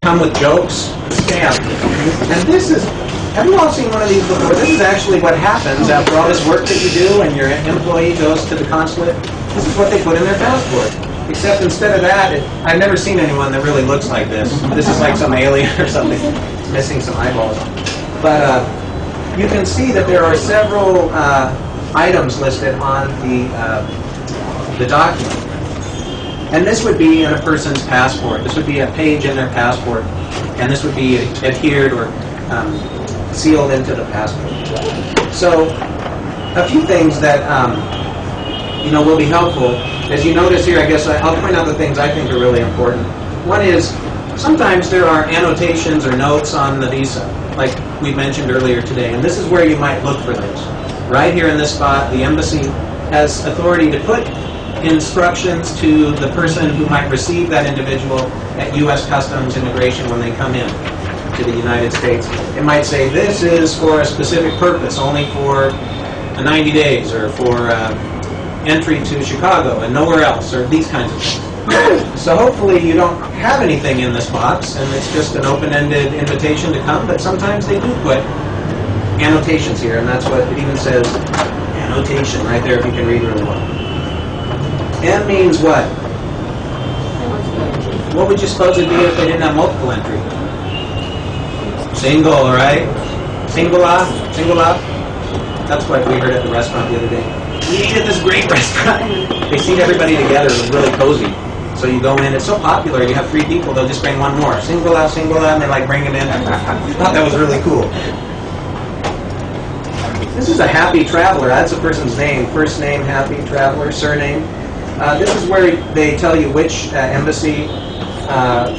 come with jokes, stay out. And this is, have you all seen one of these before? This is actually what happens after all this work that you do and your employee goes to the consulate. This is what they put in their passport. Except instead of that, I've never seen anyone that really looks like this. This is like some alien or something, missing some eyeballs. But you can see that there are several items listed on the document. And this would be in a person's passport. This would be a page in their passport. And this would be adhered or sealed into the passport. So a few things that will be helpful. As you notice here, I guess I'll point out the things I think are really important. One is sometimes there are annotations or notes on the visa, like we mentioned earlier today. And this is where you might look for those. Right here in this spot, the embassy has authority to put instructions to the person who might receive that individual at U.S. Customs Immigration when they come in to the United States. It might say, this is for a specific purpose, only for 90 days, or for entry to Chicago and nowhere else, or these kinds of things. So hopefully you don't have anything in this box, and it's just an open-ended invitation to come, but sometimes they do put annotations here, and that's what it even says, annotation, right there if you can read really well. M means what? What would you suppose it'd be if they didn't have multiple entry? Single, right? Singular? Singular? That's what we heard at the restaurant the other day. We ate at this great restaurant. They seat everybody together. It was really cozy. So you go in. It's so popular. You have 3 people. They'll just bring one more. Singular, singular, and they like bring them in. I thought that was really cool. This is a happy traveler. That's a person's name. First name, happy traveler. Surname. This is where they tell you which embassy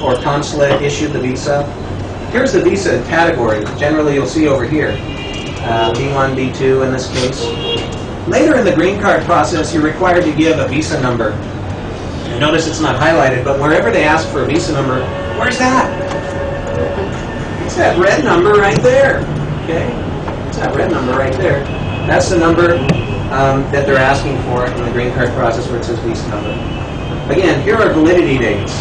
or consulate issued the visa. Here's the visa category. Generally, you'll see over here. B1, B2 in this case. Later in the green card process, you're required to give a visa number. And notice it's not highlighted, but wherever they ask for a visa number, where's that? It's that red number right there. Okay? It's that red number right there. That's the number that they're asking for in the green card process where it says visa number. Again, here are validity dates.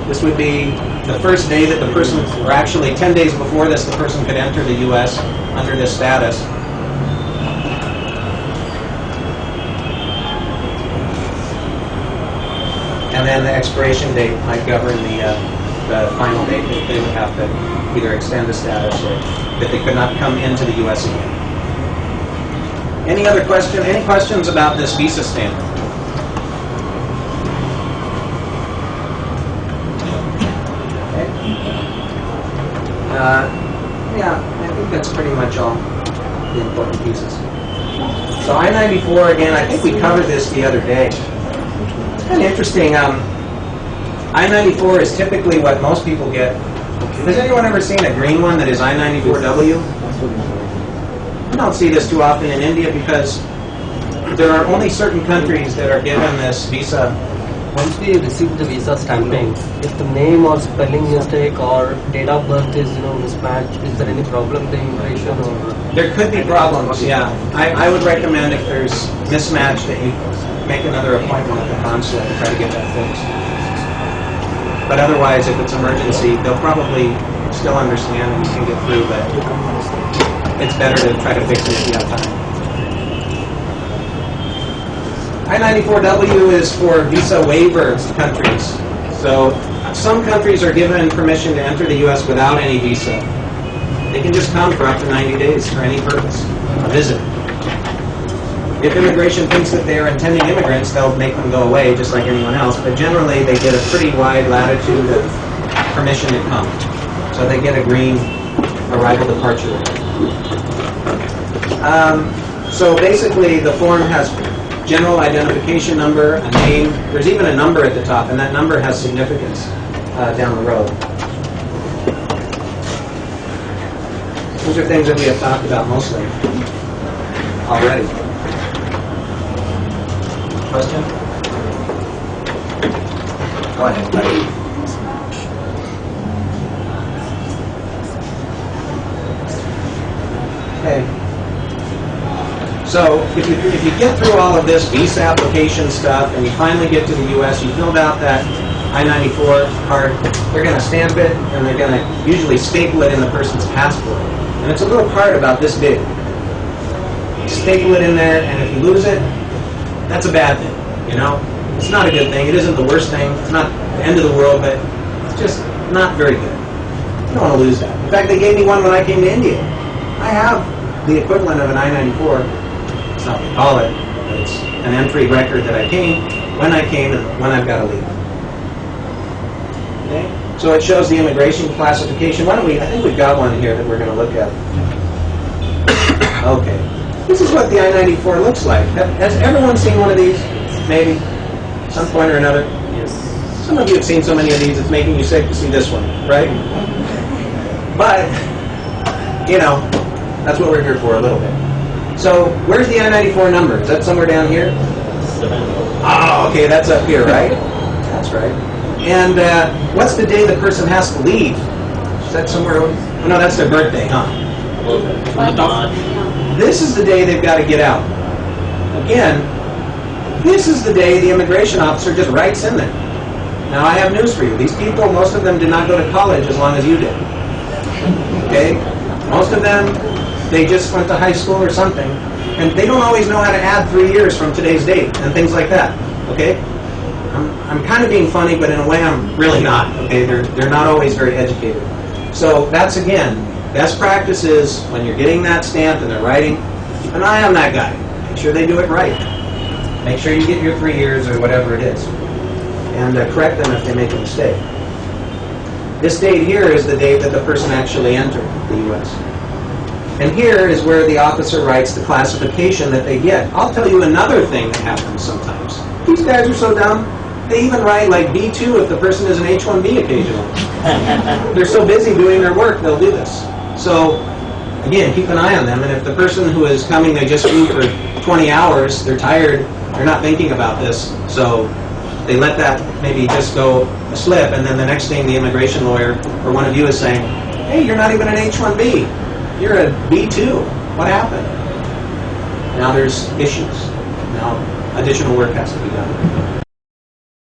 This would be the first day that the person, or actually 10 days before this, the person could enter the U.S. under this status. And then the expiration date might govern the final date that they would have to either extend the status or that they could not come into the U.S. again. Any other question? Any questions about this visa stamp? Okay. Yeah, I think that's pretty much all the important pieces. So I-94, again, I think we covered this the other day. It's kind of interesting. I-94 is typically what most people get. Has anyone ever seen a green one that is I-94W? I don't see this too often in India because there are only certain countries that are given this visa. Once we receive the visa stamping, if the name or spelling mistake or date of birth is mismatched, is there any problem with the immigration? Or there could be problems, yeah. I would recommend if there's mismatch that you make another appointment at the consulate and try to get that fixed. But otherwise, if it's emergency, they'll probably still understand and you can get through, but it's better to try to fix it if you have time. I-94W is for visa waiver countries. So some countries are given permission to enter the U.S. without any visa. They can just come for up to 90 days for any purpose, a visit. If immigration thinks that they are intending immigrants, they'll make them go away just like anyone else. But generally, they get a pretty wide latitude of permission to come. So they get a green arrival departure. So basically, the form has general identification number, a name. There's even a number at the top, and that number has significance down the road. Those are things that we have talked about mostly already. Question? Go ahead, buddy. Okay. So if you get through all of this visa application stuff and you finally get to the U.S., you filled out that I-94 card, they're going to stamp it, and they're going to usually staple it in the person's passport. And it's a little card about this big. You staple it in there, and if you lose it, that's a bad thing, you know? It's not a good thing. It isn't the worst thing. It's not the end of the world, but it's just not very good. You don't want to lose that. In fact, they gave me one when I came to India. I have the equivalent of an I-94. It's not what they call it, but it's an entry record that I came, when I came, and when I've got to leave. Okay? So it shows the immigration classification. Why don't we, I think we've got one here that we're going to look at. Okay. This is what the I-94 looks like. Has everyone seen one of these? Maybe? Some point or another? Yes. Some of you have seen so many of these, it's making you sick to see this one, right? But, you know, that's what we're here for a little bit. So, where's the I-94 number? Is that somewhere down here? Oh, okay, that's up here, right? That's right. And what's the day the person has to leave? Is that somewhere? Oh, no, that's their birthday, huh? This is the day they've got to get out. Again, this is the day the immigration officer just writes in there. Now, I have news for you. These people, most of them did not go to college as long as you did. Okay? Most of them, they just went to high school or something, and they don't always know how to add 3 years from today's date and things like that. Okay? I'm kind of being funny, but in a way I'm really not. Okay? They're not always very educated. So that's, again, best practice is when you're getting that stamped and they're writing, keep an eye on that guy. Make sure they do it right. Make sure you get your 3 years or whatever it is. And correct them if they make a mistake. This date here is the date that the person actually entered the U.S. And here is where the officer writes the classification that they get. I'll tell you another thing that happens sometimes. These guys are so dumb, they even write like B2 if the person is an H-1B occasionally. They're so busy doing their work, they'll do this. So, again, keep an eye on them. And if the person who is coming, they just flew for 20 hours, they're tired, they're not thinking about this, so they let that maybe just go slip, and then the next thing the immigration lawyer or one of you is saying, hey, you're not even an H-1B. You're a B2. What happened? Now there's issues. Now additional work has to be done.